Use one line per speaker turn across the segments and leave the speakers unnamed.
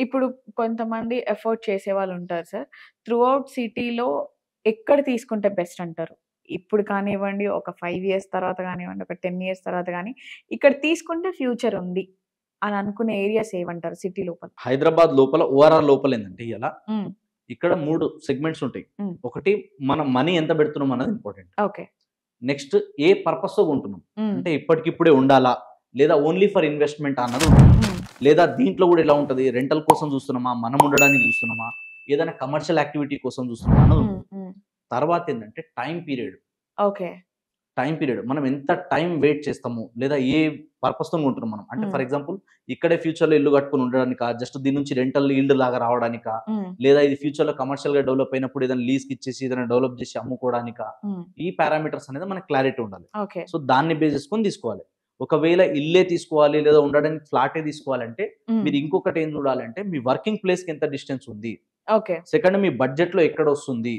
ఇప్పుడు కొంతమంది afford చేసేవాళ్ళుంటారు sir. Through out సిటీలో ఎక్కడ తీసుకుంటే బెస్ట్ అంటారు? ఇప్పుడు కానివ్వండి, ఒక 5 ఇయర్స్ తర్వాత గానివ్వండి, ఒక 10 ఇయర్స్ తర్వాత గాని, ఇక్కడ తీసుకుంటే ఫ్యూచర్ ఉంది అని అనుకునే ఏరియాస్ ఏవంటారు సిటీ లోపల?
హైదరాబాద్ లోపల ఓఆర్ఆర్ లోపల ఏందంటే ఇలా
హ్మ్.
ఇక్కడ 3 సెగ్మెంట్స్ ఉంటాయి.
హ్మ్.
ఒకటి మనం మనీ ఎంత పెడుతున్నాం అన్నది ఇంపార్టెంట్.
ఓకే.
నెక్స్ట్ ఏ పర్పస్‌తో కొంటున్నాం.
హ్మ్.
అంటే ఇప్పటికిప్పుడే ఉండాలా? లేదా ఓన్లీ ఫర్ ఇన్వెస్ట్‌మెంట్ అన్నది ఉంటుంది.
హ్మ్.
లేదా దీంట్లో కూడా ఎలా ఉంటది? రెంటల్ కోసం చూస్తున్నామా? మనం ఉండడానికి చూస్తున్నామా? ఏదైనా కమర్షియల్ యాక్టివిటీ కోసం చూస్తున్నామా అన్నది
హ్మ్.
ఉంటుంది.
హ్మ్.
తర్వాత ఏందంటే time period.
Okay.
Time period. మనం ఎంత టైమ్ వెయిట్ చేస్తాము, లేదా ఏ పర్పస్‌తో కొంటున్నాం మనం. అంటే
హ్మ్.
ఫర్ ఎగ్జాంపుల్ ఇక్కడే ఫ్యూచర్‌లో ఇల్లు కట్టుకొని ఉండడానికా? జస్ట్ దీని నుంచి రెంటల్ ఈల్డ్ లాగా రావడానికా?
హ్మ్.
లేదా ఇది ఫ్యూచర్‌లో కమర్షియల్‌గా డెవలప్ అయినప్పుడు ఏదైనా లీజ్‌కి ఇచ్చేసి ఏదైనా డెవలప్ చేసి అమ్ముకోవడానికా?
హ్మ్.
ఈ పారామీటర్స్ అనేది మనకు క్లారిటీ ఉండాలి.
ఓకే.
సో, దాన్ని బేస్ చేసుకొని తీసుకోవాలి. ఒకవేళ ఇల్లే తీసుకోవాలి లేదా ఉండడానికి ఫ్లాటే తీసుకోవాలంటే
హ్మ్.
మీరు ఇంకొకటి ఏం చూడాలంటే మీ వర్కింగ్ ప్లేస్‌కి ఎంత డిస్టెన్స్ ఉంది.
ఓకే.
సెకండ్ మీ బడ్జెట్‌లో ఎక్కడొస్తుంది.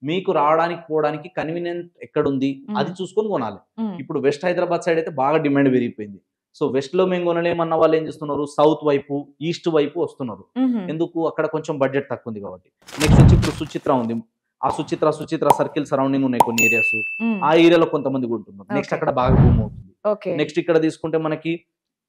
మీకు రావడానికి, పోవడానికి కన్వీనియంట్ ఎక్కడుంది. అది
హ్మ్.
చూసుకొని కొనాలి.
హ్మ్.
ఇప్పుడు వెస్ట్ హైదరాబాద్ సైడ్ అయితే బాగా డిమాండ్ పెరిగిపోయింది. సో, వెస్ట్‌లో మేము కొనలేమన్న వాళ్ళు ఏం చేస్తున్నారు, సౌత్ వైపు, ఈస్ట్ వైపు వస్తున్నారు.
హుహు.
ఎందుకు? అక్కడ కొంచెం బడ్జెట్ తక్కువుంది కాబట్టి. నెక్స్ట్ వచ్చి ఇప్పుడు సుచిత్ర ఉంది. ఆ సుచిత్ర సర్కిల్ సరౌండింగ్ ఉన్నాయి కొన్ని ఏరియాస్.
హ్మ్.
ఆ ఏరియాలో కొంతమంది కొంటున్నారు. Next
okay.
అక్కడ బాగా బూమ్ అవుతుంది.
ఓకే.
నెక్స్ట్ ఇక్కడ తీసుకుంటే మనకి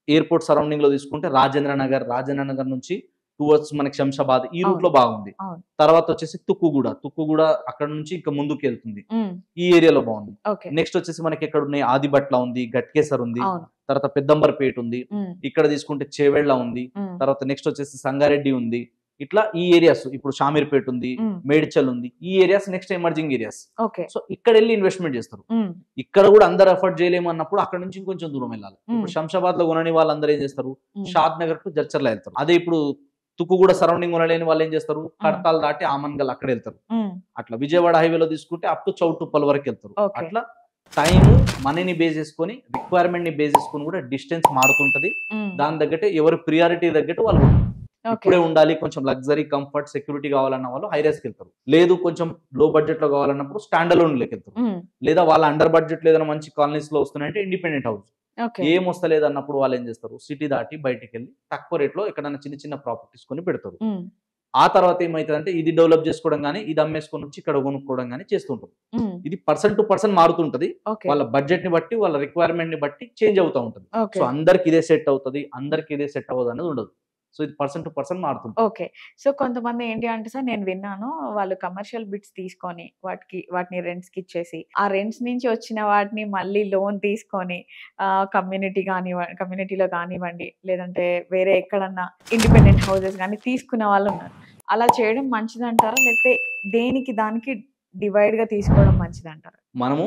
ఎయిర్‌పోర్ట్ సరౌండింగ్‌లో తీసుకుంటే రాజేంద్ర నగర్ నుంచి టువర్డ్స్ మనకి శంషాబాద్ ఈ
అవును.
రూట్‌లో బాగుంది.
అవును.
తర్వాత వచ్చేసి తుక్కుగూడ అక్కడ నుంచి ఇంకా ముందుకెళ్తుంది.
హ్మ్.
ఈ ఏరియాలో బాగుంది.
ఓకే.
నెక్స్ట్ వచ్చేసి మనకి ఎక్కడున్నాయి ఆదిబట్ల ఉంది, గట్కేసర్ ఉంది,
అవును.
తర్వాత పెద్దంబర్‌పేట ఉంది.
హ్మ్.
ఇక్కడ తీసుకుంటే చేవెళ్ళ ఉంది.
హ్మ్.
తర్వాత నెక్స్ట్ వచ్చేసి సంగారెడ్డి ఉంది. ఇట్లా ఈ ఏరియాస్ ఇప్పుడు షామీర్‌పేట ఉంది,
హ్మ్.
మేడ్చల్ ఉంది. ఈ areas next emerging areas.
Okay.
So, ఇక్కడెళ్లి ఇన్వెస్ట్‌మెంట్ చేస్తారు.
హ్మ్.
ఇక్కడ కూడా అందరూ ఎఫర్ట్ చేయలేము అన్నప్పుడు అక్కడ నుంచి ఇంకొంచెం దూరం వెళ్ళాలి.
హ్మ్.
ఇప్పుడు శంషాబాద్‌లో కొనని వాళ్ళందరూ ఏం చేస్తారు,
హ్మ్.
షాద్ నగర్ టు జడ్చర్ల వెళ్తారు. అదే ఇప్పుడు తుక్కుగూడ సరౌండింగ్ కొనలేని వాళ్ళు ఏం చేస్తారు,
హ్మ్.
కడతాల్ దాటి ఆమన్గల్ అక్కడ వెళ్తారు.
హ్మ్.
అట్లా విజయవాడ హైవేలో తీసుకుంటే అప్ టు చౌటుప్పల్ వరకు వెళ్తారు.
ఓకే.
అట్లా టైము, మనీని బేస్ చేసుకొని, రిక్వైర్మెంట్‌ని బేస్ చేసుకొని కూడా డిస్టెన్స్ మారుతుంటది.
హ్మ్.
దాని తగ్గట్టే ఎవరి ప్రియారిటీ తగ్గట్టు వాళ్ళు కొంటారు.
ఓకే.
ఇప్పుడే ఉండాలి, కొంచెం లగ్జరీ, కంఫర్ట్, సెక్యూరిటీ కావాలన్న వాళ్ళు హై రైజ్‌కెళ్తారు. లేదు కొంచెం లో బడ్జెట్‌లో కావాలన్నప్పుడు స్టాండ్ అలోన్‌లోకెళ్తారు.
హ్మ్.
లేదా వాళ్ళ అండర్ బడ్జెట్‌లో ఏదైనా మంచి కాలనీస్‌లో వస్తున్నాయంటే ఇండిపెండెంట్ హౌస్.
ఓకే.
ఏం వస్తలేదన్నప్పుడు వాళ్ళేం చేస్తారు, సిటీ దాటి బయటికెళ్ళి తక్కువ రేట్‌లో ఎక్కడైనా చిన్న చిన్న ప్రాపర్టీస్ కొని పెడతారు.
హ్మ్.
ఆ తర్వాత ఏమైతదంటే ఇది డెవలప్ చేసుకోవడం గాని, ఇది అమ్మేసుకొనొచ్చి ఇక్కడ కొనుక్కోవడం గాని చేస్తుంటారు.
హ్మ్.
ఇది పర్సన్ టు పర్సన్ మారుతుంటది.
ఓకే.
వాళ్ళ బడ్జెట్‌ని బట్టి, వాళ్ళ రిక్వైర్మెంట్‌ని బట్టి చేంజ్ అవుతా ఉంటది. So,
okay.
అందరికి ఇదే సెట్ అవుతది, అందరికి ఇదే సెట్ అవ్వదనేది ఉండదు. సో, ఇది పర్సన్ టు పర్సన్ మారుతుంటది.
ఓకే. సో, కొంతమంది ఏంటి అంటే సార్ నేను విన్నాను. వాళ్ళు కమర్షియల్ బిట్స్ తీసుకొని వాటిని రెంట్స్‌కిచ్చేసి, ఆ రెంట్స్ నుంచి వచ్చిన వాటిని మళ్ళీ లోన్ తీసుకొని కమ్యూనిటీలో కానివ్వండి, లేదంటే వేరే ఎక్కడన్నా ఇండిపెండెంట్ హౌసెస్ గాని తీసుకున్న వాళ్ళున్నారు. అలా చేయడం మంచిదంటారా? లేకపోతే దేనికి దానికి డివైడ్‌గా తీసుకోవడం మంచిదంటారా?
మనము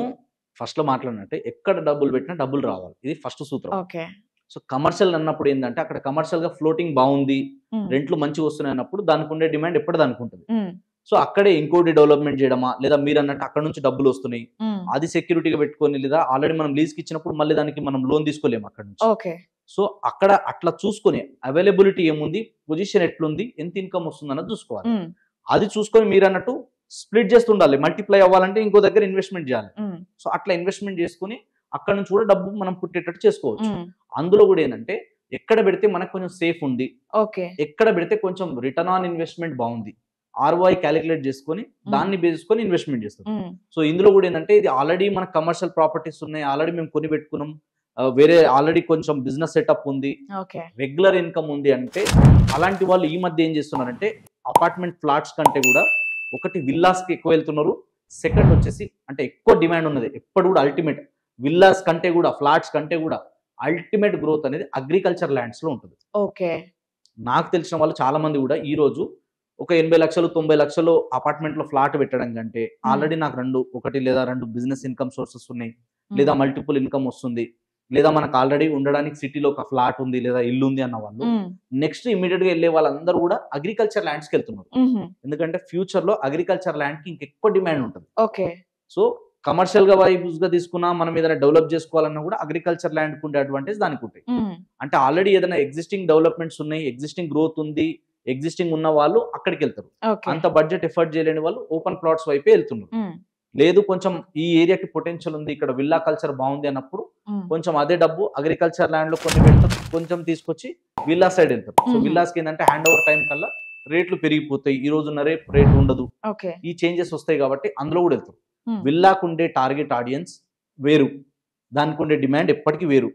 ఫస్ట్‌లో మాట్లాడినట్టే ఎక్కడ డబ్బులు పెట్టినా డబ్బులు రావాలి. ఇది ఫస్ట్ సూత్రం.
ఓకే.
సో, కమర్షియల్ అన్నప్పుడు ఏందంటే అక్కడ కమర్షియల్‌గా ఫ్లోటింగ్ బావుంది.
హ్మ్.
రెంట్లు మంచిగొస్తున్నాయన్నప్పుడు దానికుండే డిమాండ్ ఎప్పటిది దానికుంటది.
హ్మ్.
సో, అక్కడే ఇంకోటి డెవలప్‌మెంట్ చేయడమా, లేదా మీరన్నట్టు అక్కడి నుంచి డబ్బులొస్తున్నాయి.
హ్మ్.
అది సెక్యూరిటీగా పెట్టుకొని లేదా ఆల్రెడీ మనం లీజ్‌కి ఇచ్చినప్పుడు మళ్ళీ దానికి మనం లోన్ తీసుకోలేము అక్కడి నుంచి.
ఓకే.
సో, అక్కడ అట్లా చూసుకొని అవైలబిలిటీ ఏముంది, పొజిషన్ ఎట్లుంది, ఎంత ఇన్‌కమ్ వస్తుందన్నది చూసుకోవాలి.
హ్మ్.
అది చూసుకొని మీరన్నట్టు స్ప్లిట్ చేస్తుండాలి. మల్టిప్లై అవ్వాలంటే ఇంకో దగ్గర ఇన్వెస్ట్‌మెంట్ చేయాలి.
హ్మ్.
సో, అట్లా ఇన్వెస్ట్‌మెంట్ చేసుకొని అక్కడి నుంచి కూడా డబ్బు మనం పుట్టేటట్టు చేసుకోవచ్చు.
హ్మ్.
అందులో కూడా ఏందంటే ఎక్కడ పెడితే మనకు కొంచెం సేఫ్ ఉంది.
ఓకే.
ఎక్కడ పెడితే కొంచెం రిటర్న్ ఆన్ ఇన్వెస్ట్‌మెంట్ బావుంది. ఆర్‌ఓఐ కాలిక్యులేట్ చేసుకొని
హ్మ్.
దాన్ని బేస్ చేసుకొని ఇన్వెస్ట్‌మెంట్ చేస్తారు.
హ్మ్.
సో, ఇందులో కూడా ఏందంటే ఇది ఆల్రెడీ మనకు కమర్షియల్ ప్రాపర్టీస్ ఉన్నాయి. ఆల్రెడీ మేము కొని పెట్టుకున్నాం. వేరే ఆల్రెడీ కొంచెం బిజినెస్ సెటప్ ఉంది.
ఓకే.
రెగ్యులర్ ఇన్‌కమ్ ఉంది అంటే అలాంటి వాళ్ళు ఈ మధ్య ఏం చేస్తున్నారంటే అపార్ట్‌మెంట్ ఫ్లాట్స్ కంటే కూడా ఒకటి విల్లాస్‌కి ఎక్కువ వెళ్తున్నారు. సెకండ్ వచ్చేసి అంటే ఎక్కువ డిమాండ్ ఉన్నది. ఎప్పుడు కూడా అల్టిమేట్ విల్లాస్ కంటే కూడా ఫ్లాట్స్ కంటే కూడా అల్టిమేట్ గ్రోత్ అనేది అగ్రికల్చర్ ల్యాండ్స్‌లో ఉంటది.
ఓకే.
నాకు తెలిసిన వాళ్ళు చాలా మంది కూడా ఈరోజు ఒక 80,00,000, 90,00,000 అపార్ట్మెంట్‌లో ఫ్లాట్ పెట్టడం కంటే
హ్మ్.
ఆల్రెడీ నాకు 1 లేదా 2 బిజినెస్ ఇన్‌కమ్ సోర్సెస్ ఉన్నాయి.
హ్మ్.
లేదా మల్టిపుల్ ఇన్‌కమ్ వస్తుంది. లేదా మనకు ఆల్రెడీ ఉండడానికి సిటీలో ఒక ఫ్లాట్ ఉంది లేదా ఇల్లు ఉంది అన్న వాళ్ళు
హ్మ్.
నెక్స్ట్ ఇమ్మీడియేట్‌గా ఎళ్ళే వాళ్ళందరూ కూడా అగ్రికల్చర్ ల్యాండ్స్‌కెళ్తున్నారు.
హుహు.
ఎందుకంటే ఫ్యూచర్‌లో అగ్రికల్చర్ ల్యాండ్‌కి ఇంకెక్కువ డిమాండ్ ఉంటది.
ఓకే.
సో, కమర్షియల్‌గా వైస్‌గా తీసుకున్నా మనం ఏదైనా డెవలప్ చేసుకోవాలన్నా కూడా అగ్రికల్చర్ ల్యాండ్‌కి ఉండే అడ్వాంటేజ్ దానికుంటాయి.
హ్మ్.
అంటే ఆల్రెడీ ఏదైనా ఎగ్జిస్టింగ్ డెవలప్‌మెంట్స్ ఉన్నాయి, ఎగ్జిస్టింగ్ గ్రోత్ ఉంది, ఎగ్జిస్టింగ్ ఉన్న వాళ్ళు అక్కడికెళ్తారు.
ఓకే.
అంత బడ్జెట్ ఎఫర్ట్ చేయలేని వాళ్ళు ఓపెన్ ప్లాట్స్ వైపే ఎళ్తున్నారు.
హ్మ్.
లేదు కొంచెం ఈ ఏరియాకి పొటెన్షియల్ ఉంది, ఇక్కడ విల్లా కల్చర్ బాగుంది అన్నప్పుడు కొంచెం అదే డబ్బు అగ్రికల్చర్ ల్యాండ్ లో కొన్ని పెడతారు, కొంచెం తీసుకొచ్చి విల్లా సైడ్ వెళ్తారు. సో విల్లాస్ కి ఏంటంటే హ్యాండ్ ఓవర్ టైం కల్లా రేట్లు పెరిగిపోతాయి, ఈ రోజున్న రేట్ ఉండదు, ఈ చేంజెస్ వస్తాయి కాబట్టి అందులో కూడా వెళ్తారు. విల్లాకు ఉండే టార్గెట్ ఆడియన్స్ వేరు, దానికి ఉండే డిమాండ్ ఎప్పటికీ వేరు.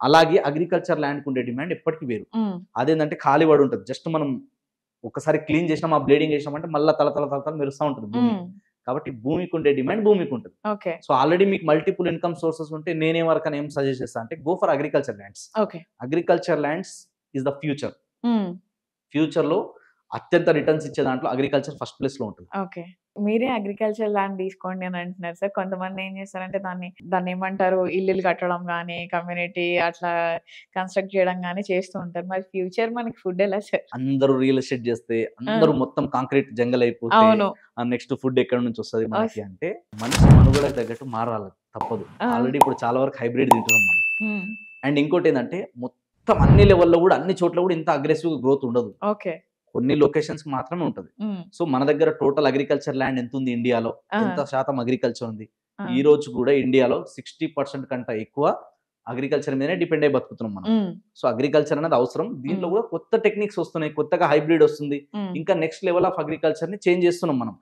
అలాగే అగ్రికల్చర్ ల్యాండ్ ఉండే డిమాండ్ ఎప్పటికీ వేరు. అదేంటంటే ఖాళీ పడి ఉంటుంది, జస్ట్ మనం ఒకసారి క్లీన్ చేసినాం, ఆ బ్లేడింగ్ చేసినామంటే మళ్ళీ తల మెరుస్తూ ఉంటుంది భూమి. కాబట్టి భూమికి ఉండే డిమాండ్ భూమికి ఉంటుంది.
సో
ఆల్రెడీ మీకు మల్టిపుల్ ఇన్కమ్ సోర్సెస్ ఉంటే నేనే వరకు ఏం సజెస్ట్ చేస్తా అంటే go for agriculture lands. Agriculture lands is the future. Future లో అత్యంత రిటర్న్స్ ఇచ్చే దాంట్లో అగ్రికల్చర్ ఫస్ట్ ప్లేస్ లో ఉంటుంది.
ఓకే, మీరే అగ్రికల్చర్ ల్యాండ్ తీసుకోండి అని అంటున్నారు సార్. కొంతమంది ఏం చేస్తారంటే దాన్ని ఏమంటారు, ఇల్లులు కట్టడం కానీ కమ్యూనిటీ అట్లా కన్స్ట్రక్ట్ చేయడం కానీ చేస్తూ ఉంటారు. మరి ఫ్యూచర్ మనకి ఫుడ్ ఎలా సార్?
అందరూ రియల్ ఎస్టేట్ చేస్తే అందరూ మొత్తం కాంక్రీట్ జంగల్ అయిపోతే నెక్స్ట్ ఫుడ్ ఎక్కడ నుంచి వస్తుంది మనకి అంటే మనిషి మనుగడకు తగ్గట్టు మారాలి, తప్పదు. ఆల్రెడీ ఇప్పుడు చాలా వరకు హైబ్రిడ్ తింటున్నాం మనం. అండ్ ఇంకోటి ఏంటంటే మొత్తం అన్ని లెవెల్లో కూడా అన్ని చోట్ల కూడా ఇంత అగ్రెసివ్ గ్రోత్ ఉండదు, కొన్ని లొకేషన్స్ కి మాత్రమే ఉంటది. సో మన దగ్గర టోటల్ అగ్రికల్చర్ ల్యాండ్ ఎంత ఉంది ఇండియాలో, ఎంత శాతం అగ్రికల్చర్ ఉంది? ఈ రోజు కూడా ఇండియాలో 60% కంటే ఎక్కువ అగ్రికల్చర్ మీదనే డిపెండ్ అయి బతుకుతున్నాం మనం. సో అగ్రికల్చర్ అనేది అవసరం. దీంట్లో కూడా కొత్త టెక్నిక్స్ వస్తున్నాయి, కొత్తగా హైబ్రిడ్ వస్తుంది, ఇంకా నెక్స్ట్ లెవెల్ ఆఫ్ అగ్రికల్చర్ ని చేంజ్ చేస్తున్నాం మనం.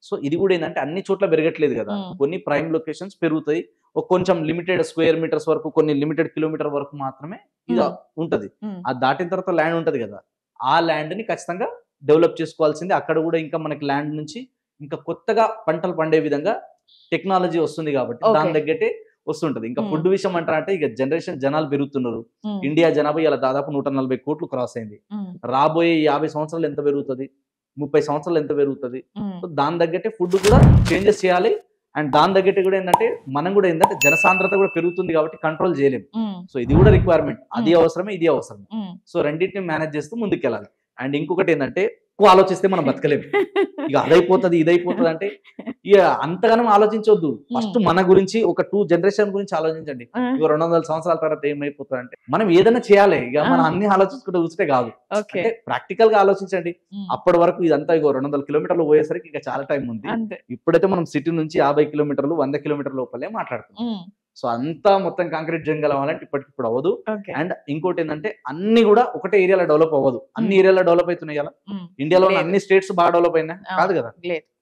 సో ఇది కూడా ఏంటంటే అన్ని చోట్ల పెరగట్లేదు కదా, కొన్ని ప్రైమ్ లొకేషన్స్ పెరుగుతాయి, కొంచెం లిమిటెడ్ స్క్వేర్ మీటర్స్ వరకు, కొన్ని లిమిటెడ్ కిలోమీటర్ వరకు మాత్రమే ఇది ఉంటది. అది దాటిన తర్వాత ల్యాండ్ ఉంటది కదా, ఆ ల్యాండ్ ని ఖచ్చితంగా డెవలప్ చేసుకోవాల్సింది. అక్కడ కూడా ఇంకా మనకి ల్యాండ్ నుంచి ఇంకా కొత్తగా పంటలు పండే విధంగా టెక్నాలజీ వస్తుంది కాబట్టి దాని తగ్గట్టే వస్తుంటది. ఇంకా ఫుడ్ విషయం అంటారంటే ఇక జనాలు పెరుగుతున్నారు. ఇండియా జనాభా ఇలా దాదాపు 140 కోట్లు క్రాస్ అయింది. రాబోయే 50 సంవత్సరాలు ఎంత పెరుగుతుంది, 30 సంవత్సరాలు ఎంత పెరుగుతుంది? సో దాని తగ్గట్టే ఫుడ్ కూడా చేంజెస్ చేయాలి. అండ్ దాని తగ్గట్టు కూడా ఏంటంటే మనం కూడా ఏంటంటే జనసాంద్రత కూడా పెరుగుతుంది కాబట్టి కంట్రోల్ చేయలేము. సో ఇది కూడా రిక్వైర్మెంట్, అది అవసరమే ఇది అవసరమే. సో రెండింటిని మేనేజ్ చేస్తూ ముందుకెళ్ళాలి. అండ్ ఇంకొకటి ఏంటంటే ఎక్కువ ఆలోచిస్తే మనం బతకలేము. ఇక అదైపోతుంది ఇదైపోతుంది అంటే ఇక అంతగానం ఆలోచించవద్దు. ఫస్ట్ మన గురించి ఒక 2 జనరేషన్ గురించి ఆలోచించండి. ఇక 200 సంవత్సరాల తర్వాత ఏమైపోతుంది అంటే మనం ఏదైనా చేయాలి. ఇక మనం అన్ని ఆలోచించుకుంటూ చూస్తే కాదు, అంటే ప్రాక్టికల్ గా ఆలోచించండి. అప్పటి వరకు ఇదంతా ఇగో 200 కిలోమీటర్లు పోయేసరికి ఇక చాలా టైం ఉంది. ఇప్పుడైతే మనం సిటీ నుంచి 50 కిలోమీటర్లు 100 కిలోమీటర్ల లోపలే మాట్లాడుతున్నాం. సో అంతా మొత్తం కాంక్రీట్ జంగల్ అవ్వాలంటే ఇప్పటికిప్పుడు అవ్వదు. అండ్ ఇంకోటి ఏంటంటే అన్ని కూడా ఒకటే ఏరియాలో డెవలప్ అవ్వదు. అన్ని ఏరియాలో డెవలప్ అవుతున్నాయి కదా, ఇండియాలో అన్ని స్టేట్స్ బాగా డెవలప్ అయినా కాదు కదా.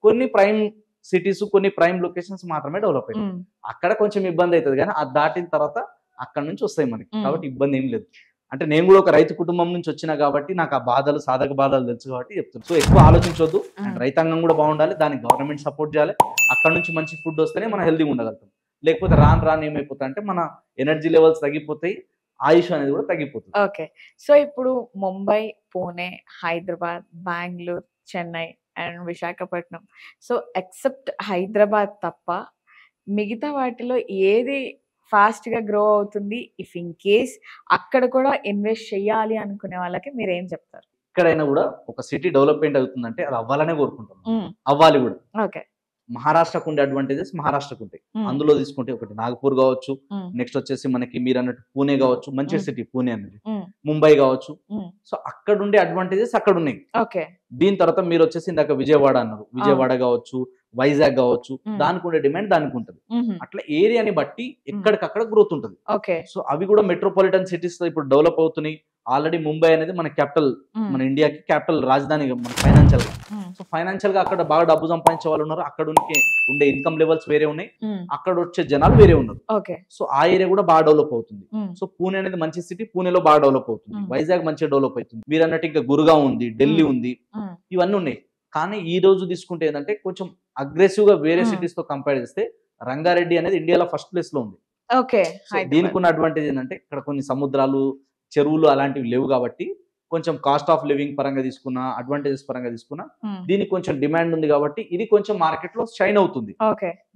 కొన్ని ప్రైమ్ సిటీస్, కొన్ని ప్రైమ్ లొకేషన్స్ మాత్రమే డెవలప్ అయినాయి. అక్కడ కొంచెం ఇబ్బంది అవుతుంది, కానీ అది దాటిన తర్వాత అక్కడ నుంచి వస్తాయి మనకి, కాబట్టి ఇబ్బంది ఏం లేదు. అంటే నేను కూడా ఒక రైతు కుటుంబం నుంచి వచ్చినా కాబట్టి నాకు ఆ బాధలు, సాధక బాధలు తెలుసు కాబట్టి చెప్తున్నాను. సో ఎక్కువ ఆలోచించవద్దు. అండ్ రైతాంగం కూడా బాగుండాలి, దానికి గవర్నమెంట్ సపోర్ట్ చేయాలి. అక్కడ నుంచి మంచి ఫుడ్ వస్తేనే మనం హెల్తీగా ఉండగలుగుతాం. లేకపోతే రాను ఏమైపోతుంది అంటే మన ఎనర్జీ లెవెల్స్ తగ్గిపోతాయి, ఆయుష్ అనేది కూడా తగ్గిపోతుంది.
ఓకే, సో ఇప్పుడు Mumbai, Pune, Hyderabad, Bengaluru, Chennai and Visakhapatnam, so except Hyderabad తప్ప మిగతా వాటిలో ఏది ఫాస్ట్ గా గ్రో అవుతుంది? ఇఫ్ ఇన్ కేస్ అక్కడ కూడా ఇన్వెస్ట్ చేయాలి అనుకునే వాళ్ళకి మీరు ఏం చెప్తారు?
ఎక్కడైనా కూడా ఒక సిటీ డెవలప్మెంట్ అవుతుందంటే అది అవ్వాలనే కోరుకుంటాం, అవ్వాలి కూడా.
ఓకే,
మహారాష్ట్రకు ఉండే అడ్వాంటేజెస్ మహారాష్ట్రకు ఉంటాయి. అందులో తీసుకుంటే ఒకటి నాగపూర్ కావచ్చు, నెక్స్ట్ వచ్చేసి మనకి మీరు అన్నట్టు పూణే కావచ్చు, మంచి సిటీ పూణే అనేది, ముంబై కావచ్చు. సో అక్కడ ఉండే అడ్వాంటేజెస్ అక్కడ ఉన్నాయి. దీని తర్వాత మీరు వచ్చేసి ఇందాక విజయవాడ అన్నారు, విజయవాడ కావచ్చు, వైజాగ్ కావచ్చు, దానికి ఉండే డిమాండ్ దానికి ఉంటుంది. అట్లా ఏరియాని బట్టి ఎక్కడికక్కడ గ్రోత్ ఉంటుంది. సో అవి కూడా మెట్రోపాలిటన్ సిటీస్ ఇప్పుడు డెవలప్ అవుతున్నాయి. ఆల్రెడీ ముంబై అనేది మన క్యాపిటల్, మన ఇండియాకి క్యాపిటల్ రాజధాని మన ఫైనాన్షియల్ గా. సో ఫైనాన్షియల్ గా అక్కడ బాగా డబ్బు సంపాదించే వాళ్ళు ఉన్నారు, అక్కడ ఉండే ఇన్కమ్ లెవెల్స్ వేరే ఉన్నాయి, అక్కడ వచ్చే జనాలు వేరే ఉన్నారు. సో ఆ ఏరియా కూడా బాగా డెవలప్ అవుతుంది. సో పూణే అనేది మంచి సిటీ, పూణేలో బాగా డెవలప్ అవుతుంది. వైజాగ్ మంచిగా డెవలప్ అవుతుంది. మీరు అన్నట్టు ఇంకా గురుగావ్ ఉంది, ఢిల్లీ ఉంది, ఇవన్నీ ఉన్నాయి. కానీ ఈ రోజు తీసుకుంటే ఏంటంటే కొంచెం అగ్రెసివ్ గా వేరే సిటీస్ తో కంపేర్ చేస్తే రంగారెడ్డి అనేది ఇండియాలో ఫస్ట్ ప్లేస్ లో ఉంది. దీనికి ఉన్న అడ్వాంటేజ్ ఏంటంటే ఇక్కడ కొన్ని సముద్రాలు, చెరువులు అలాంటివి లేవు కాబట్టి కొంచెం కాస్ట్ ఆఫ్ లివింగ్ పరంగా తీసుకున్నా, అడ్వాంటేజెస్ పరంగా తీసుకున్నా దీనికి కొంచెం డిమాండ్ ఉంది కాబట్టి ఇది కొంచెం మార్కెట్ లో షైన్ అవుతుంది.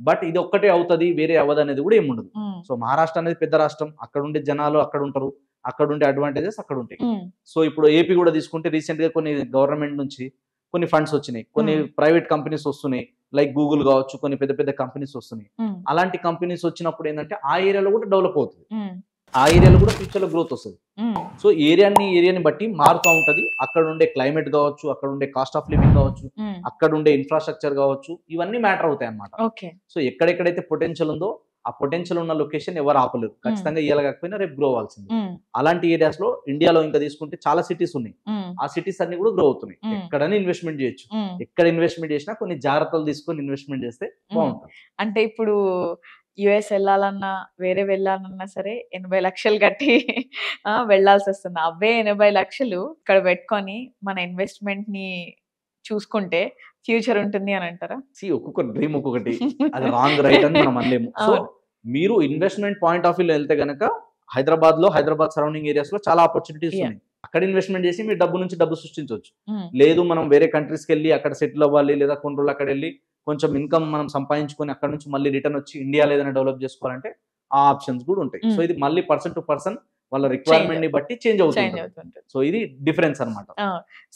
బట్ ఇది ఒక్కటే అవుతుంది, వేరే అవ్వదు అనేది కూడా ఏముండదు. సో మహారాష్ట్ర అనేది పెద్ద రాష్ట్రం, అక్కడ ఉండే జనాలు అక్కడ ఉంటారు, అక్కడ ఉండే అడ్వాంటేజెస్ అక్కడ ఉంటాయి. సో ఇప్పుడు ఏపీ కూడా తీసుకుంటే రీసెంట్ గా కొన్ని గవర్నమెంట్ నుంచి కొన్ని ఫండ్స్ వచ్చినాయి, కొన్ని ప్రైవేట్ కంపెనీస్ వస్తున్నాయి, లైక్ గూగుల్ కావచ్చు, కొన్ని పెద్ద పెద్ద కంపెనీస్ వస్తున్నాయి. అలాంటి కంపెనీస్ వచ్చినప్పుడు ఏంటంటే ఆ ఏరియాలో కూడా డెవలప్ అవుతుంది. ఆ ఏరియాలో కూడా ఫ్యూచర్ లో గ్రోత్ వస్తుంది.
ఉమ్,
సో ఏరియాని బట్టి మారుతూ ఉంటది. అక్కడ ఉండే క్లైమేట్ కావచ్చు, అక్కడ ఉండే కాస్ట్ ఆఫ్ లివింగ్ కావచ్చు,
ఉమ్,
అక్కడ ఉండే ఇన్ఫ్రాస్ట్రక్చర్ కావచ్చు, ఇవన్నీ మ్యాటర్ అవుతాయి అన్నమాట.
ఓకే.
సో ఎక్కడెక్కడైతే పొటెన్షియల్ ఉందో ఆ పొటెన్షియల్ ఉన్న లొకేషన్ ఎవరు ఆపలేరు. ఖచ్చితంగా ఇయ్యాల కాకపోయినా రేపు గ్రో అవ్వాల్సింది.
ఉమ్,
అలాంటి ఏరియాస్ లో ఇండియాలో ఇంకా తీసుకుంటే చాలా సిటీస్ ఉన్నాయి.
ఉమ్,
ఆ సిటీస్ అన్ని కూడా గ్రో అవుతున్నాయి.
ఉమ్,
ఎక్కడైనా ఇన్వెస్ట్మెంట్ చేయొచ్చు.
ఉమ్,
ఎక్కడ ఇన్వెస్ట్మెంట్ చేసినా కొన్ని జాగ్రత్తలు తీసుకొని ఇన్వెస్ట్మెంట్ చేస్తే బాగుంటుంది.
అంటే ఇప్పుడు యుఎస్ వెళ్ళాలన్నా, వేరే వెళ్ళాలన్నా సరే 80 లక్షలు కట్టి వెళ్ళాల్సి వస్తుంది. అవే 80 లక్షలు ఇక్కడ పెట్టుకొని మన ఇన్వెస్ట్మెంట్ ని చూసుకుంటే ఫ్యూచర్ ఉంటుంది అని అంటారా?
ఒక్కొక్క డ్రీమ్ ఒక్కొక్కటి, అది రాంగ్ రైట్ అని మనం అనలేము. సో
అవును.
మీరు ఇన్వెస్ట్మెంట్ పాయింట్ ఆఫ్ వ్యూలో వెళ్తే గనక హైదరాబాద్ సరౌండింగ్ ఏరియాస్ లో చాలా ఆపర్చునిటీస్
Yeah.
ఉన్నాయి. అక్కడ ఇన్వెస్ట్మెంట్ చేసి మీరు డబ్బు నుంచి డబ్బు సృష్టించవచ్చు.
ఉమ్,
లేదు మనం వేరే కంట్రీస్కి వెళ్ళి అక్కడ సెటిల్ అవ్వాలి, లేదా కొన్ని రోజులు అక్కడ వెళ్ళి కొంచెం ఇన్కమ్ మనం సంపాదించుకొని అక్కడ నుంచి మళ్ళీ రిటర్న్ వచ్చి ఇండియాలో ఏదైనా డెవలప్ చేసుకోవాలంటే ఆ ఆప్షన్స్ కూడా ఉంటాయి. సో ఇది మళ్ళీ పర్సన్ టు పర్సన్ వాళ్ళ రిక్వైర్మెంట్ ని బట్టి చేంజ్
చేంజ్
అవుతుంది.
అవుతుంటుంది.
సో ఇది డిఫరెన్స్ అన్నమాట.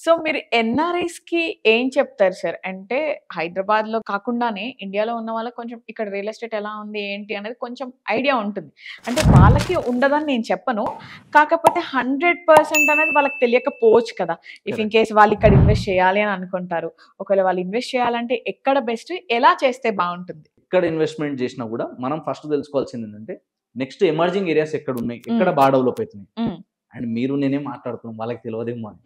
సో మీరు ఎన్ఆర్ఐస్ కి ఏం చెప్తారు సార్? అంటే హైదరాబాద్ లో కాకుండానే ఇండియాలో ఉన్న వాళ్ళకి కొంచెం ఇక్కడ రియల్ ఎస్టేట్ ఎలా ఉంది ఏంటి అనేది కొంచెం ఐడియా ఉంటుంది. అంటే వాళ్ళకి ఉండదని నేను చెప్పను, కాకపోతే 100% అనేది వాళ్ళకి తెలియకపోవచ్చు కదా. ఇఫ్ ఇన్ కేస్ వాళ్ళు ఇక్కడ ఇన్వెస్ట్ చేయాలి అని అనుకుంటారు, ఒకవేళ వాళ్ళు ఇన్వెస్ట్ చేయాలంటే ఎక్కడ బెస్ట్, ఎలా చేస్తే బాగుంటుంది?
ఇక్కడ ఇన్వెస్ట్మెంట్ చేసినా కూడా మనం ఫస్ట్ తెలుసుకోవాల్సింది ఏంటంటే నెక్స్ట్ ఎమర్జింగ్ ఏరియాస్ ఎక్కడ ఉన్నాయి, ఎక్కడ బాగా డెవలప్ అవుతున్నాయి. అండ్ మీరు నేనే మాట్లాడుతున్నాం, వాళ్ళకి తెలియదేమో అని.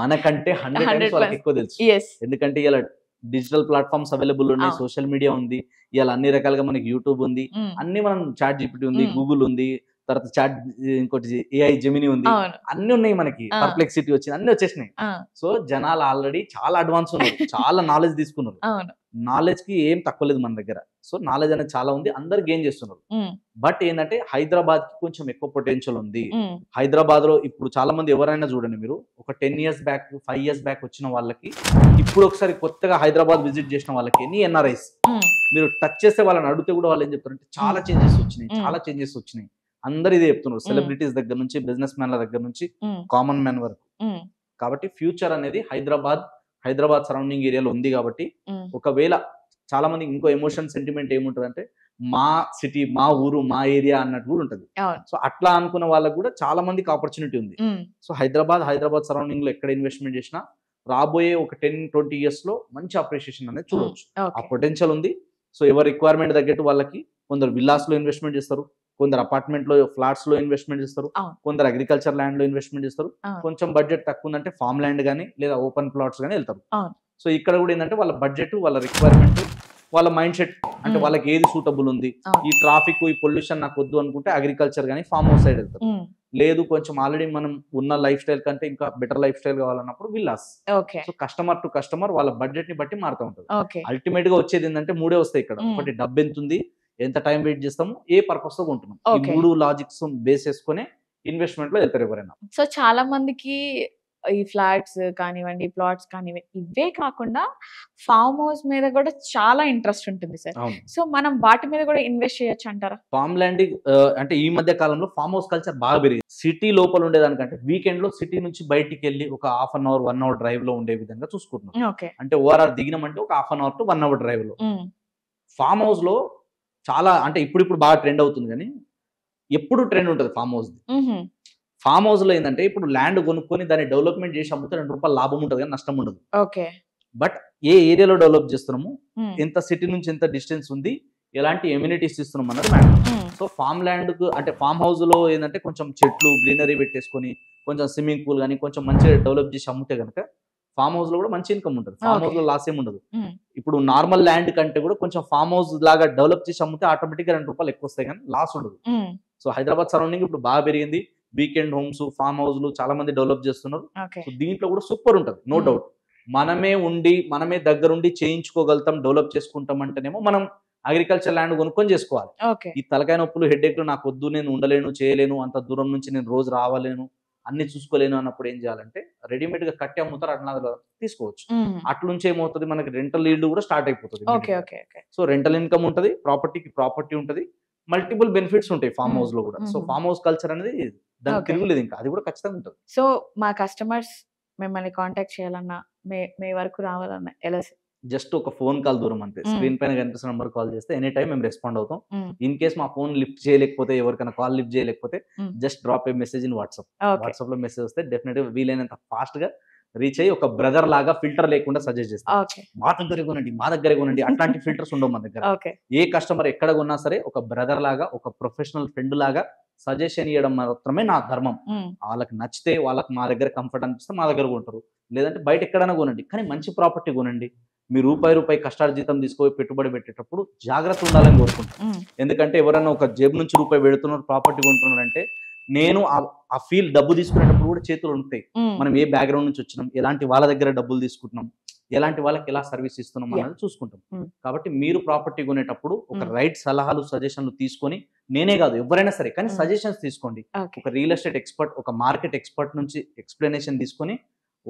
మనకంటే 100 times వాళ్ళకి ఎక్కువ తెలుసు. ఎందుకంటే ఇలా డిజిటల్ ప్లాట్ఫామ్స్ అవైలబుల్ ఉన్నాయి, సోషల్ మీడియా ఉంది, ఇలా అన్ని రకాలుగా మనకి యూట్యూబ్ ఉంది, అన్ని మనం చాట్ జీపీటీ ఉంది, గూగుల్ ఉంది, తర్వాత చాట్ ఇంకోటి ఏఐ జెమిని ఉంది, అన్ని ఉన్నాయి మనకి. పర్ప్లెక్సిటీ వచ్చింది, అన్ని వచ్చేసినాయి. సో జనాలు ఆల్రెడీ చాలా అడ్వాన్స్ ఉన్నారు, చాలా నాలెడ్జ్ తీసుకున్నారు. నాలెడ్జ్ కి ఏం తక్కువ లేదు మన దగ్గర. సో నాలెడ్జ్ అనేది చాలా ఉంది, అందరు గెయిన్ చేస్తున్నారు. బట్ ఏంటంటే హైదరాబాద్ కి కొంచెం ఎక్కువ పొటెన్షియల్ ఉంది. హైదరాబాద్ లో ఇప్పుడు చాలా మంది ఎవరైనా చూడండి, మీరు ఒక 10 years బ్యాక్ 5 years బ్యాక్ వచ్చిన వాళ్ళకి, ఇప్పుడు ఒకసారి కొత్తగా హైదరాబాద్ విజిట్ చేసిన వాళ్ళకి, ఎన్ని ఎన్ఆర్ఐస్ మీరు టచ్ చేస్తే వాళ్ళని అడిగితే కూడా వాళ్ళు ఏం చెప్తారంటే చాలా చేంజెస్ వచ్చినాయి. అందరు ఇదే చెప్తున్నారు, సెలబ్రిటీస్ దగ్గర నుంచి, బిజినెస్ మ్యాన్ల దగ్గర నుంచి, కామన్ మ్యాన్ వరకు. కాబట్టి ఫ్యూచర్ అనేది హైదరాబాద్ సరౌండింగ్ ఏరియాలో ఉంది. కాబట్టి ఒకవేళ చాలా మంది ఇంకో ఎమోషన్ సెంటిమెంట్ ఏముంటది అంటే మా సిటీ, మా ఊరు, మా ఏరియా అన్నట్టు కూడా ఉంటది. సో అట్లా అనుకున్న వాళ్ళకి కూడా చాలా మందికి ఆపర్చునిటీ ఉంది. సో హైదరాబాద్ సరౌండింగ్ లో ఎక్కడ ఇన్వెస్ట్మెంట్ చేసినా రాబోయే ఒక 10-20 years లో మంచి అప్రిషియేషన్ అనేది చూడవచ్చు. ఆ పొటెన్షియల్ ఉంది. సో ఎవరి రిక్వైర్మెంట్ తగ్గట్టు వాళ్ళకి కొందరు విల్లాస్ లో ఇన్వెస్ట్మెంట్ చేస్తారు, కొందరు అపార్ట్మెంట్ లో ఫ్లాట్స్ లో ఇన్వెస్ట్మెంట్ చేస్తారు, కొందరు అగ్రికల్చర్ ల్యాండ్ లో ఇన్వెస్ట్మెంట్ చేస్తారు, కొంచెం బడ్జెట్ తక్కువ ఉందంటే ఫామ్ ల్యాండ్ గానీ లేదా ఓపెన్ ప్లాట్స్ గానీ వెళ్తారు. సో ఇక్కడ కూడా ఏంటంటే వాళ్ళ బడ్జెట్, వాళ్ళ రిక్వైర్మెంట్, వాళ్ళ మైండ్ సెట్, అంటే వాళ్ళకి ఏది సూటబుల్ ఉంది, ఈ ట్రాఫిక్, ఈ పొల్యూషన్ నాకు వద్దు అనుకుంటే అగ్రికల్చర్ గానీ ఫామ్ హౌస్ సైడ్ వెళ్తారు. లేదు కొంచెం ఆల్రెడీ మనం ఉన్న లైఫ్ స్టైల్ కంటే ఇంకా బెటర్ లైఫ్ స్టైల్ కావాలన్నప్పుడు villas. So customer to customer వాళ్ళ బడ్జెట్ ని బట్టి మారుతూ ఉంటుంది. అల్టిమేట్ గా వచ్చేది ఏంటంటే 3 వస్తాయి ఇక్కడ. ఒకటి డబ్బు ఎంత ఉంది, ఎంత టైం వెయిట్ చేస్తాము, ఏ పర్పస్ తో కొంటున్నాం, ఈ 3 లాజిక్స్ బేస్ చేసుకునే ఇన్వెస్ట్మెంట్ లో వెళ్తారు ఎవరైనా.
సో చాలా మందికి ఈ ఫ్లాట్స్ కానివ్వండి, ప్లాట్స్ కానివ్వండి, ఇవే కాకుండా ఫామ్ హౌస్ మీద కూడా చాలా ఇంట్రెస్ట్ ఉంటుంది సార్. సో మనం వాటి మీద కూడా ఇన్వెస్ట్ చేయొచ్చు అంటారా?
ఫామ్ ల్యాండ్ అంటే ఈ మధ్య కాలంలో ఫామ్ హౌస్ కల్చర్ బాగా పెరిగింది. సిటీ లోపల ఉండేదానికంటే వీకెండ్ లో సిటీ నుంచి బయటికి వెళ్ళి ఒక 1/2 hour 1 hour డ్రైవ్ లో ఉండే విధంగా చూసుకుంటున్నాం. అంటే ఓఆర్ఆర్ దిగినామంటే ఒక 1/2 hour to 1 hour డ్రైవ్ లో. ఫామ్ హౌస్ లో చాలా అంటే ఇప్పుడు బాగా ట్రెండ్ అవుతుంది, కానీ ఎప్పుడు ట్రెండ్ ఉంటుంది ఫామ్ హౌస్. ఫామ్ హౌస్ లో ఏంటంటే ఇప్పుడు ల్యాండ్ కొనుక్కొని దాన్ని డెవలప్మెంట్ చేసి అమ్మితే 2 రూపాయలు లాభం ఉంటుంది, కానీ నష్టం ఉండదు. బట్ ఏ ఏరియాలో డెవలప్ చేస్తున్నాము, ఎంత సిటీ నుంచి ఎంత డిస్టెన్స్ ఉంది, ఎలాంటి ఎమ్యూనిటీస్ ఇస్తున్నాం అన్నది మ్యాటర్. సో ఫామ్ ల్యాండ్ అంటే ఫామ్ హౌస్ లో ఏంటంటే కొంచెం చెట్లు, గ్రీనరీ పెట్టేసుకొని, కొంచెం స్విమ్మింగ్ పూల్ కానీ కొంచెం మంచిగా డెవలప్ చేసి అమ్మితే కనుక ఫామ్ హౌస్ లో కూడా మంచి ఇన్కమ్ ఉంటుంది. ఫామ్ హౌస్ లో లాస్ ఏమి ఉండదు. ఇప్పుడు నార్మల్ ల్యాండ్ కంటే కూడా కొంచెం ఫామ్ హౌస్ లాగా డెవలప్ చేసి అమ్మితే ఆటోమేటిక్ గా 2 రూపాయలు ఎక్కువ వస్తాయి, కానీ లాస్ ఉండదు. సో హైదరాబాద్ సరౌండింగ్ ఇప్పుడు బాగా పెరిగింది. వీకెండ్ హోమ్స్, ఫామ్ హౌస్లు చాలా మంది డెవలప్ చేస్తున్నారు. సో దీంట్లో కూడా సూపర్ ఉంటుంది, నో డౌట్. మనమే దగ్గరుండి చేయించుకోగలుగుతాం, డెవలప్ చేసుకుంటాం అంటేనేమో మనం అగ్రికల్చర్ ల్యాండ్ కొనుక్కొని చేసుకోవాలి. ఈ తలకాయ నొప్పులు, హెడ్ఏక్లు నాకు వద్దు, నేను ఉండలేను, చేయలేను, అంత దూరం నుంచి నేను రోజు రావాలేను, అన్ని చూసుకోలేను అన్నప్పుడు ఏం చేయాలంటే రెడీమేడ్ గా కట్టి అమ్ముతారు, అట్లా తీసుకోవచ్చు. అట్లుంచి ఏమవుతుంది, మనకి రెంటల్ ఈల్డ్ కూడా స్టార్ట్ అయిపోతుంది. సో రెంటల్ ఇన్కమ్ ఉంటుంది, ప్రాపర్టీ ఉంటుంది, మల్టిపుల్ బెనిఫిట్స్ ఉంటాయి ఫామ్ హౌస్ లో కూడా. సో ఫామ్ హౌస్ కల్చర్ అనేది దానికి తిరుగులేదు, ఇంకా అది కూడా ఖచ్చితంగా ఉంటుంది.
సో మా కస్టమర్స్ మిమ్మల్ని కాంటాక్ట్ చేయాలన్నా, మీ వరకు రావాలన్నా
జస్ట్ ఒక ఫోన్ కాల్ దూరం అంతే. స్క్రీన్ పైన కనిపిస్తున్న నంబర్ కాల్ చేస్తే ఎనీ టైం మేము రెస్పాండ్ అవుతాం. ఇన్ కేస్ మా ఫోన్ లిఫ్ట్ చేయలేకపోతే, ఎవరికైనా కాల్ లిఫ్ట్ చేయలేకపోతే just drop A message in WhatsApp. WhatsApp లో మెసేజ్ వస్తే డెఫినెట్ గా వీలైనంత ఫాస్ట్ గా రీచ్ అయ్యి ఒక బ్రదర్ లాగా ఫిల్టర్ లేకుండా సజెస్ట్ చేస్తాం. మా దగ్గరే కొనండి, మా దగ్గరే కొనండి, అట్లాంటి ఫిల్టర్స్ ఉండవు మన దగ్గర. ఏ కస్టమర్ ఎక్కడ కొన్నా సరే ఒక బ్రదర్ లాగా, ఒక ప్రొఫెషనల్ ఫ్రెండ్ లాగా సజెషన్ ఇవ్వడం మాత్రమే నా ధర్మం. వాళ్ళకి నచ్చితే, వాళ్ళకి మా దగ్గర కంఫర్ట్ అనిపిస్తే మా దగ్గర కొంటారు, లేదంటే బయట ఎక్కడైనా కొనండి, కానీ మంచి ప్రాపర్టీ కొనండి. మీ రూపాయి కష్టార్జితం తీసుకొని పెట్టుబడి పెట్టేటప్పుడు జాగ్రత్త ఉండాలని కోరుకుంటాం. ఎందుకంటే ఎవరైనా ఒక జేబు నుంచి రూపాయి పెడుతున్నారు, ప్రాపర్టీ కొంటున్నారు అంటే నేను ఆ ఫీల్ డబ్బు తీసుకునేటప్పుడు కూడా చేతులు ఉంటాయి. మనం ఏ బ్యాక్గ్రౌండ్ నుంచి వచ్చినాం, ఎలాంటి వాళ్ళ దగ్గర డబ్బులు తీసుకుంటున్నాం, ఎలాంటి వాళ్ళకి ఎలా సర్వీస్ ఇస్తున్నాం అనేది చూసుకుంటాం. కాబట్టి మీరు ప్రాపర్టీ కొనేటప్పుడు ఒక రైట్ సలహాలు, సజెషన్లు తీసుకొని, నేనే కాదు ఎవరైనా సరే, కానీ సజెషన్స్ తీసుకోండి. ఒక రియల్ ఎస్టేట్ ఎక్స్పర్ట్, ఒక మార్కెట్ ఎక్స్పర్ట్ నుంచి ఎక్స్ప్లెనేషన్ తీసుకొని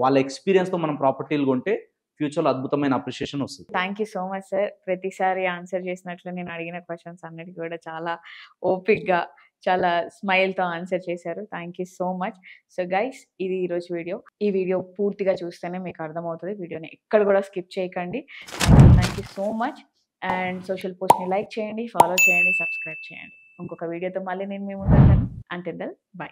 వాళ్ళ ఎక్స్పీరియన్స్ తో మనం ప్రాపర్టీలు కొంటే ఫ్యూచర్ లో అద్భుతమైన అప్రిషియేషన్ వస్తుంది.
Thank you so much sir. ప్రతిసారి ఆన్సర్ చేసినట్లు నేను అడిగిన క్వశ్చన్స్ అన్నిటికీ కూడా చాలా ఓపిక్గా, చాలా స్మైల్తో ఆన్సర్ చేశారు. Thank you so much. So guys, ఇది ఈరోజు వీడియో. ఈ వీడియో పూర్తిగా చూస్తేనే మీకు అర్థమవుతుంది. వీడియోని ఎక్కడ కూడా స్కిప్ చేయకండి. Thank you so much. And social పోస్ట్ని లైక్ చేయండి, ఫాలో చేయండి, సబ్స్క్రైబ్ చేయండి. ఇంకొక వీడియోతో మళ్ళీ నేను మీ ముందు ఉంటాను. Until then by.